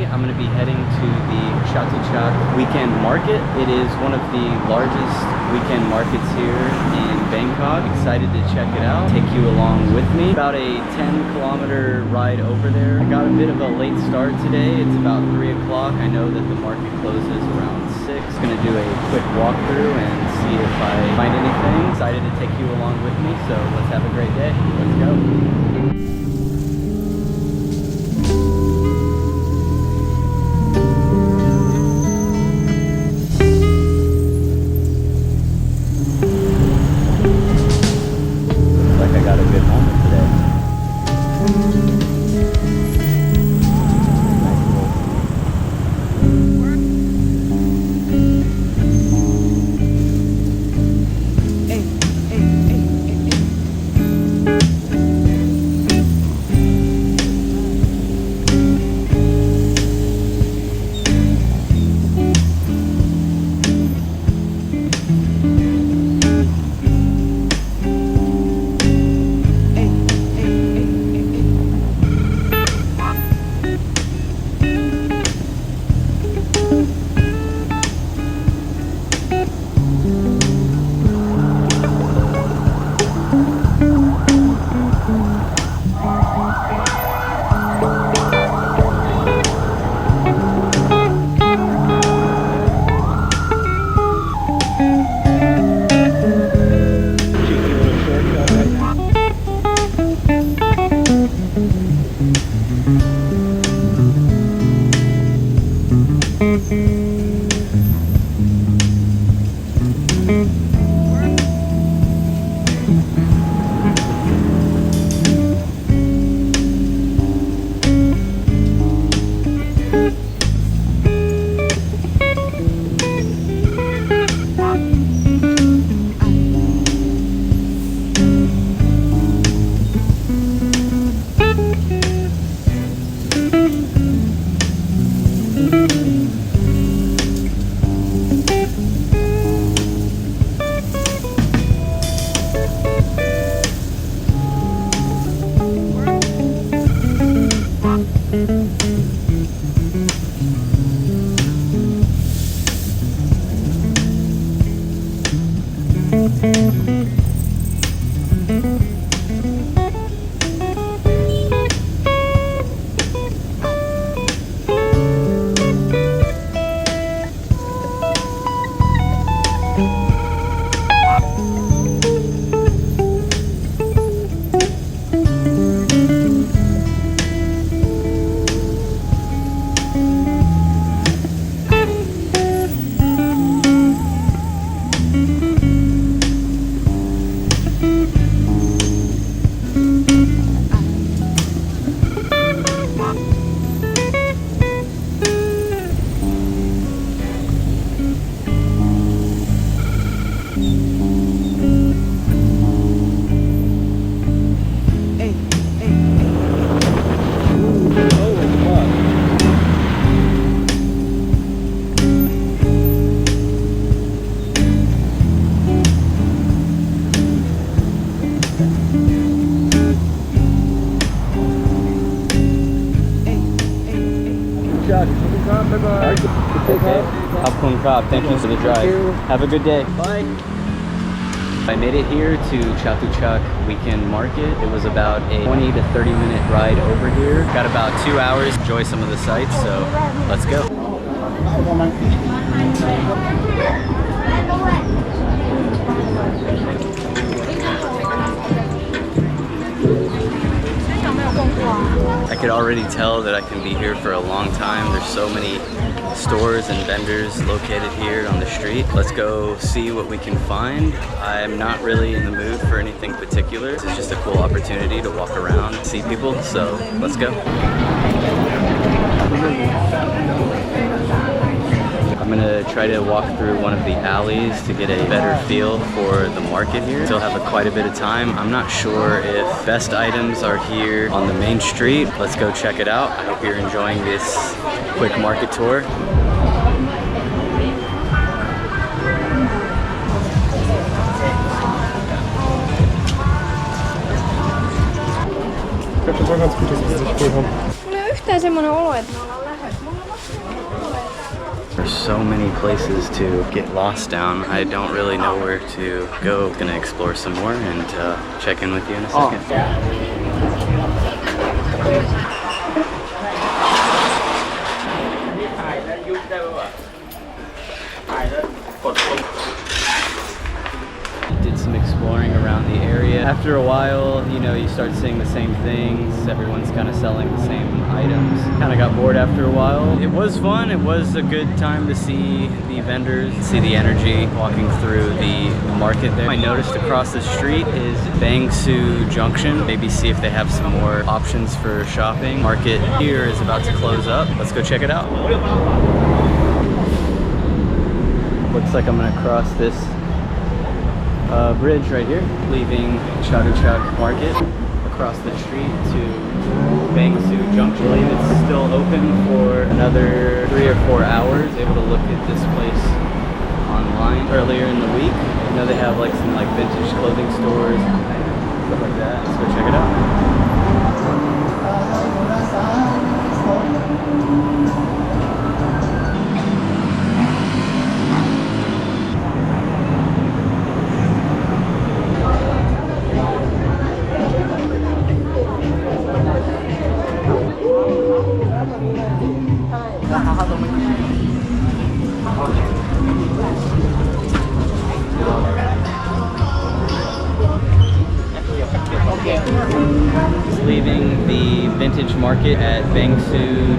today I'm going to be heading to the Chatuchak Weekend Market. It is one of the largest weekend markets here in Bangkok. Excited to check it out, take you along with me. About a 10-kilometer ride over there. I got a bit of a late start today. It's about 3 o'clock. I know that the market closes around 6. Going to do a quick walkthrough and see if I find anything. Excited to take you along with me, so let's have a great day. Let's go. Thank you for the drive. Have a good day. Bye. I made it here to Chatuchak Weekend Market. It was about a 20 to 30 minute ride over here. Got about 2 hours. Enjoy some of the sights, so let's go. I could already tell that I can be here for a long time. There's so many stores and vendors located here on the street. Let's go see what we can find. I'm not really in the mood for anything particular. It's just a cool opportunity to walk around and see people, so let's go. I'm gonna try to walk through one of the alleys to get a better feel for the market here. Still have quite a bit of time. I'm not sure if best items are here on the main street. Let's go check it out. I hope you're enjoying this quick market tour. Mulla on yhtään semmonen olo, että me ollaan lähdössä. There's so many places to get lost down. I don't really know where to go. I'm gonna explore some more and check in with you in a second. Did some exploring around the area. After a while, you know, you start seeing the same things. Everyone's kind of selling the same items. Kind of got bored after a while. It was fun. It was a good time to see the vendors, see the energy walking through the market there. I noticed across the street is Bangkok Junction. Maybe see if they have some more options for shopping. Market here is about to close up. Let's go check it out. Looks like I'm gonna cross this bridge right here, leaving Chatuchak Market across the street to Bangkok Junction. I believe it's still open for another 3 or 4 hours. Able to look at this place online earlier in the week. I know they have like some like vintage clothing stores, stuff like that. Let's go check it out. Leaving the vintage market at Bangkok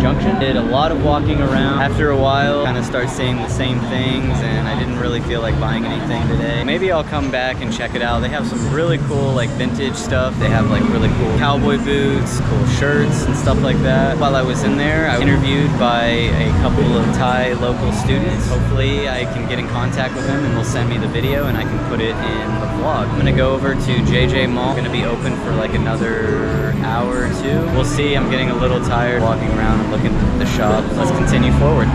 Junction. Did a lot of walking around. After a while, kind of start seeing the same things, and I didn't really feel like buying anything today. Maybe I'll come back and check it out. They have some really cool like vintage stuff. They have like really cool cowboy boots, cool shirts and stuff like that. While I was in there, I was interviewed by a couple of Thai local students. Hopefully I can get in contact with them and they'll send me the video and I can put it in the vlog. I'm gonna go over to JJ Mall. Gonna be open for like another hour or two. We'll see. I'm getting a little tired walking around and looking at the shop. Let's continue forward.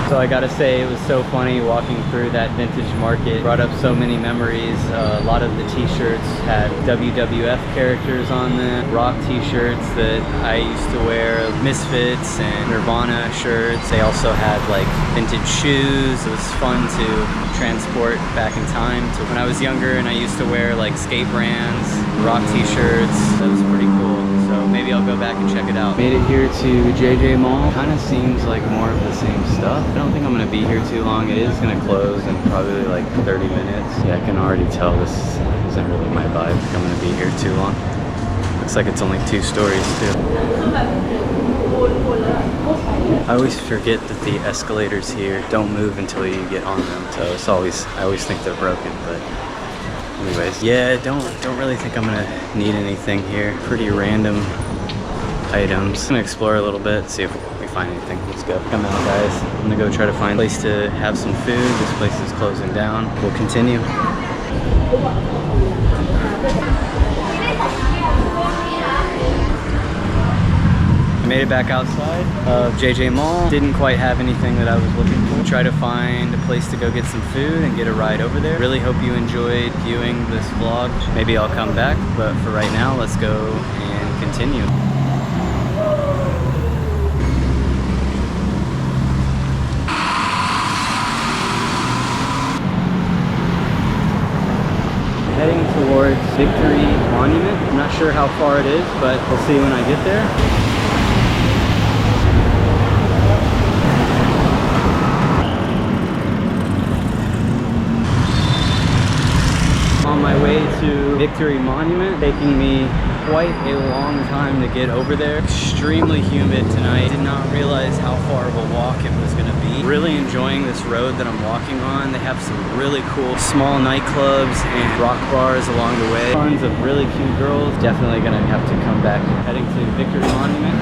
So I gotta say, it was so funny walking through that vintage market. Brought up so many memories. A lot of the t-shirts had WWF characters on them. Rock t-shirts that I used to wear. Misfits and Nirvana shirts. They also had like vintage shoes. It was fun to transport back in time to when I was younger and I used to wear like skate brands, rock t-shirts. That was pretty cool. So maybe I'll go back and check it out. Made it here to JJ Mall. Kind of seems like more of the same stuff. I don't think I'm gonna be here too long. It is gonna close in probably like 30 minutes. Yeah, I can already tell this isn't really my vibe. I think I'm gonna be here too long. Looks like it's only 2 stories too. I always forget that the escalators here don't move until you get on them. So it's I always think they're broken, but anyways, yeah, don't really think I'm gonna need anything here. Pretty random items. I'm gonna explore a little bit, see if we find anything. Let's go. Come out, guys. I'm gonna go try to find a place to have some food. This place is closing down. We'll continue. I made it back outside of JJ Mall. Didn't quite have anything that I was looking for. Try to find a place to go get some food and get a ride over there. Really hope you enjoyed viewing this vlog. Maybe I'll come back, but for right now, let's go and continue. Heading towards Victory Monument. I'm not sure how far it is, but we'll see when I get there. On my way to Victory Monument, taking me quite a long time to get over there. Extremely humid tonight. Did not realize how far of a walk it was going to be. Really enjoying this road that I'm walking on. They have some really cool small nightclubs and rock bars along the way. Tons of really cute girls. Definitely going to have to come back. Heading to Victory Monument.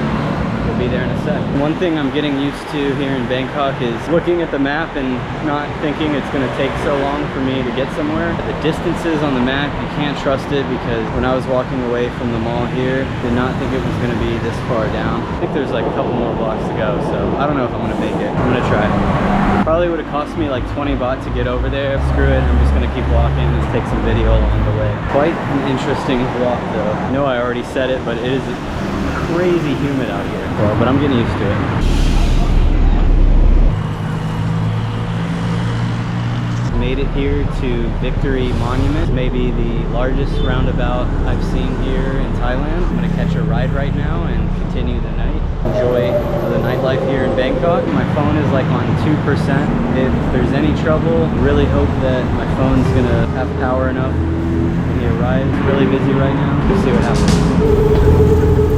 We'll be there in a sec. One thing I'm getting used to here in Bangkok is looking at the map and not thinking it's going to take so long for me to get somewhere. The distances on the map, you can't trust it, because when I was walking away from the mall here, did not think it was going to be this far down. I think there's like a couple more blocks to go, so I don't know if I'm going to make it. I'm going to try. Probably would have cost me like 20 baht to get over there. Screw it, I'm just gonna keep walking and take some video along the way. Quite an interesting walk though. I know I already said it, but it is crazy humid out here. Well, but I'm getting used to it. Made it here to Victory Monument, maybe the largest roundabout I've seen here in Thailand. I'm gonna catch a ride right now and continue the night. Enjoy the nightlife here in Bangkok. My phone is like on 2%. If there's any trouble, really hope that my phone's gonna have power enough to give me a ride. It's really busy right now. We'll see what happens.